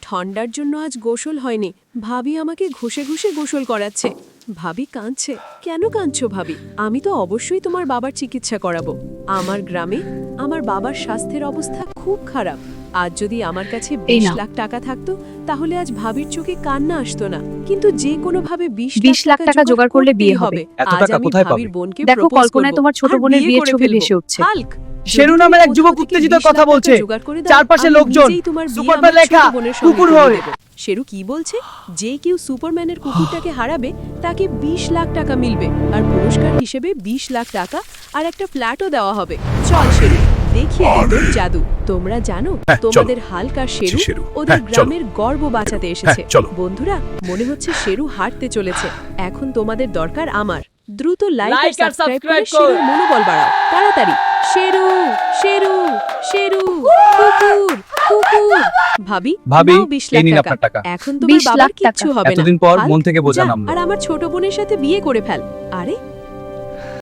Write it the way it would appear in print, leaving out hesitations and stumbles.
ঠান্ডার জন্য আজ গোসল হয়নি। ভাবি আমাকে ঘষে ঘষে গোসল করাচ্ছে। ভাবি কাঁদছে। কেন কাঁদছো ভাবি? আমি তো অবশ্যই তোমার বাবার চিকিৎসা করাবো। আমার গ্রামে আমার বাবার স্বাস্থ্যের অবস্থা খুব খারাপ। আজ যদি আমার কাছে 20 লাখ টাকা থাকতো তাহলে আজ ভাবির চোখে কান্না আসতো না। কিন্তু যে কোনো ভাবে 20 লাখ টাকা জোগাড় করলে বিয়ে হবে। এত আজ টাকা আমি কোথায় ভাবির পাবে? বোনকে দেখো প্রপোজ কল্পনায় করব। তোমার ছোট আর বোনের বিয়ে বিয়ের করে ছবি ফেলবো। ভেসে উঠছে। হাল্ক, শেরু যদি নামের তুমি এক যুবক কোথা থেকে উত্তেজিত 20 কথা লাখ টাকা বলছে। জোগাড় করে দাও, চারপাশে আমি লোকজন, নিজেই তোমার বিয়ে সুপারম্যান আমার ছোট লেখা, বোনের সঙ্গে কুকুর দিয়ে হয়ে। দেব। শেরু কি বলছে? যে কেউ সুপারম্যানের কুকুরটাকে হারাবে তাকে 20 লাখ টাকা মিলবে, আর পুরস্কার হিসেবে 20 লাখ টাকা আর একটা ফ্ল্যাটও দেওয়া হবে। চল শেরু, দেখিয়ে দে তোর জাদু। তোমরা জানো তোমাদের হাল্ক আর শেরু শেরু, ওদের চলো। গ্রামের গর্ব বাঁচাতে এসেছে। চলো। বন্ধুরা, মনে হচ্ছে শেরু হাঁটতে চলেছে। এখন তোমাদের দরকার আমার। দ্রুত লাইক আর সাবস্ক্রাইব করে শেরুর মনোবল বাড়াও। তাড়াতাড়ি। শেরু, শেরু, শেরু, কুকুর, কুকুর। ভাবি, ভাবি, নাও 20 এই লাখ নিন টাকা। আপনার টাকা। এখন তোমার 20 বাবার লাখ কিচ্ছু টাকা। হবে না। এতদিন পর হাল্ক, মন থেকে বোঝা যা, নামলো। আর আমার ছোট বোনের সাথে বিয়ে করে ফেল। আরে